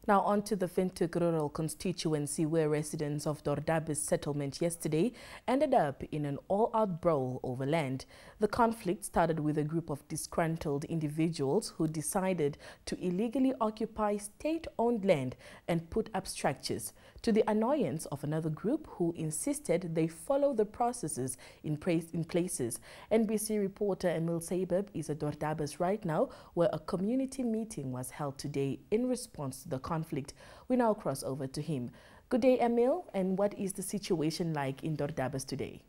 Now on to the Windhoek Rural Constituency, where residents of Dordabis settlement yesterday ended up in an all-out brawl over land. The conflict started with a group of disgruntled individuals who decided to illegally occupy state-owned land and put up structures, to the annoyance of another group who insisted they follow the processes in places. NBC reporter Emil Sabeb is at Dordabis right now, where a community meeting was held today in response to the conflict. We now cross over to him. Good day, Emil, and what is the situation like in Dordabis today?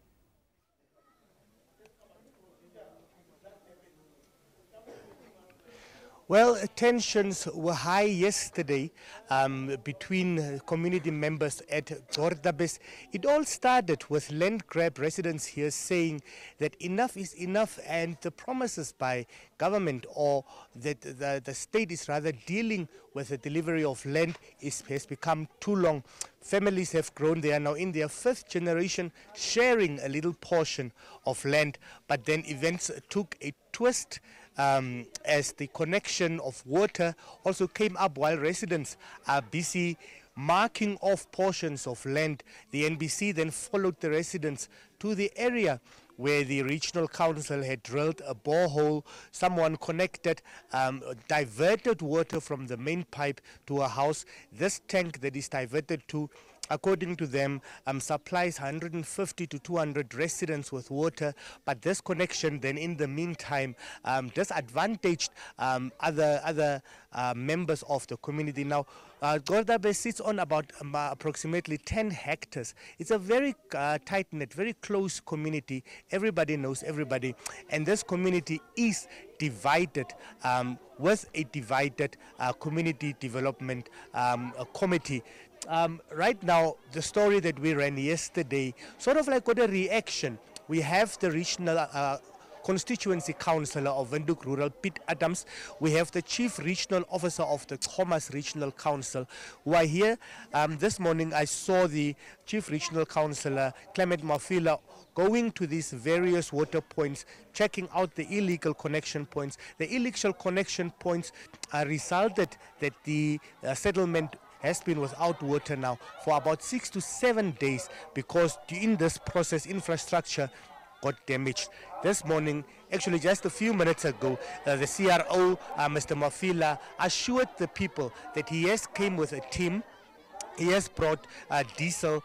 Well, tensions were high yesterday between community members at Dordabis. It all started with land grab residents here saying that enough is enough, and the promises by government, or that the state is rather dealing with the delivery of land, has become too long. Families have grown. They are now in their 5th generation sharing a little portion of land, but then events took a twist as the connection of water also came up while residents are busy marking off portions of land. The NBC then followed the residents to the area where the regional council had drilled a borehole. Someone connected, diverted water from the main pipe to a house. This tank that is diverted to, according to them, supplies 150 to 200 residents with water, but this connection then in the meantime disadvantaged other members of the community. Now, Dordabis sits on about approximately 10 hectares. It's a very tight-knit, very close community. Everybody knows everybody, and this community is divided with a divided community development committee. Right now, the story that we ran yesterday sort of like got a reaction. We have the regional constituency councillor of Windhoek Rural, Piet Adams. We have the chief regional officer of the Thomas Regional Council who are here. This morning I saw the chief regional councillor, Clement Mafila, going to these various water points, checking out the illegal connection points. The illegal connection points resulted that the settlement has been without water now for about 6 to 7 days, because in this process infrastructure got damaged. This morning, actually just a few minutes ago, the CRO, Mr. Mafila, assured the people that he has came with a team. He has brought diesel.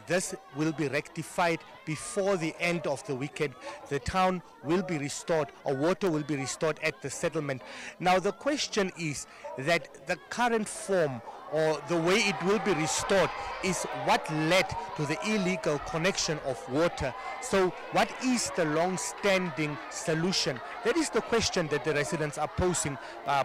This will be rectified before the end of the weekend. The town will be restored, or water will be restored at the settlement. Now the question is that the current form, or the way it will be restored, is what led to the illegal connection of water. So what is the long-standing solution? That is the question that the residents are posing,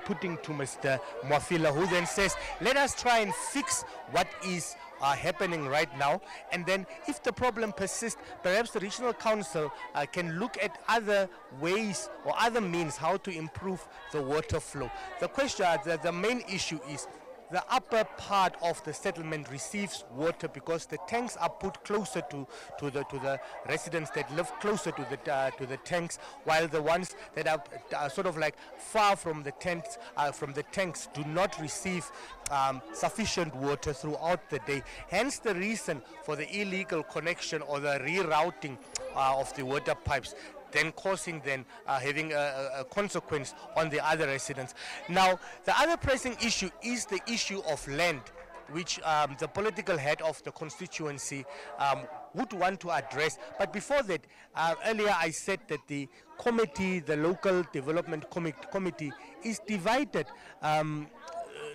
putting to Mr. Mwafila, who then says, let us try and fix what is happening right now, and then if the problem persists, perhaps the regional council can look at other ways or other means how to improve the water flow. The question, the main issue is the upper part of the settlement receives water because the tanks are put closer to the residents that live closer to the tanks, while the ones that are sort of like far from the tanks do not receive sufficient water throughout the day. Hence the reason for the illegal connection or the rerouting of the water pipes, then causing having a consequence on the other residents. Now, the other pressing issue is the issue of land, which the political head of the constituency would want to address. But before that, earlier I said that the committee, the local development committee, is divided.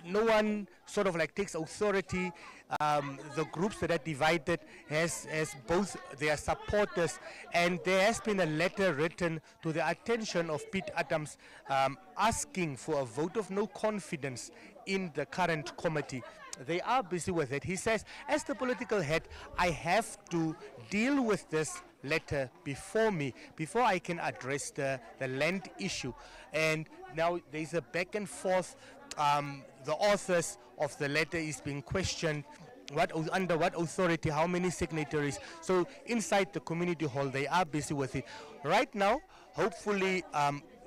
No one sort of like takes authority. The groups that are divided has both their supporters, and there has been a letter written to the attention of Piet Adams asking for a vote of no confidence in the current committee. They are busy with it. He says, as the political head, I have to deal with this letter before I can address the land issue. And now there's a back and forth. The authors of the letter is being questioned. Under what authority, how many signatories? So inside the community hall, they are busy with it. Right now, hopefully,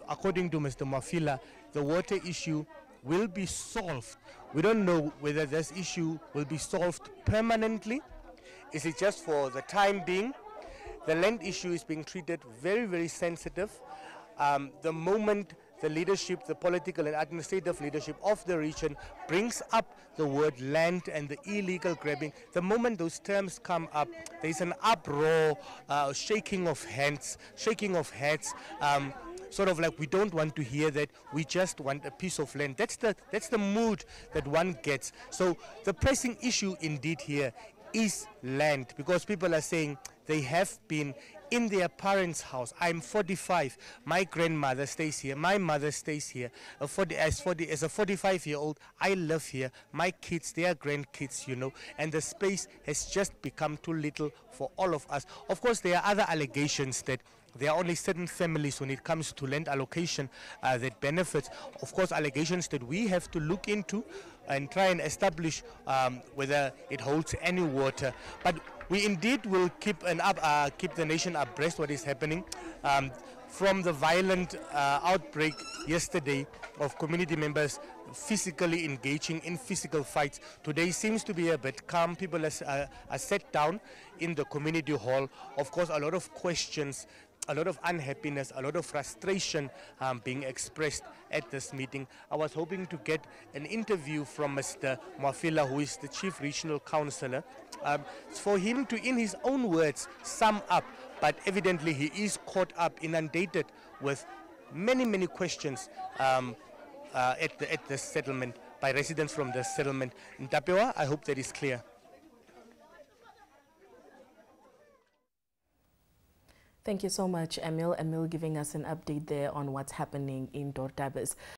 according to Mr. Mafila, the water issue will be solved. We don't know whether this issue will be solved permanently. Is it just for the time being? The land issue is being treated very, very sensitive. The moment the leadership, the political and administrative leadership of the region brings up the word land and the illegal grabbing, the moment those terms come up, there is an uproar, shaking of hands, shaking of heads, sort of like we don't want to hear that, we just want a piece of land. That's the mood that one gets. So the pressing issue indeed here is land, because people are saying they have been in their parents' house. I'm 45. My grandmother stays here. My mother stays here. As a 45-year-old, I live here. My kids, their grandkids, you know, and the space has just become too little for all of us. Of course, there are other allegations that there are only certain families when it comes to land allocation that benefits. Of course, allegations that we have to look into and try and establish whether it holds any water. But we indeed will keep the nation abreast what is happening. From the violent outbreak yesterday of community members physically engaging in physical fights, today seems to be a bit calm. People are sat down in the community hall. Of course, a lot of questions, a lot of unhappiness, a lot of frustration being expressed at this meeting. I was hoping to get an interview from Mr. Mwafila, who is the Chief Regional Councillor, for him to, in his own words, sum up. But evidently he is caught up, inundated with many, many questions at the settlement by residents from the settlement. Ntapewa, I hope that is clear. Thank you so much, Emil. Emil giving us an update there on what's happening in Dordabis.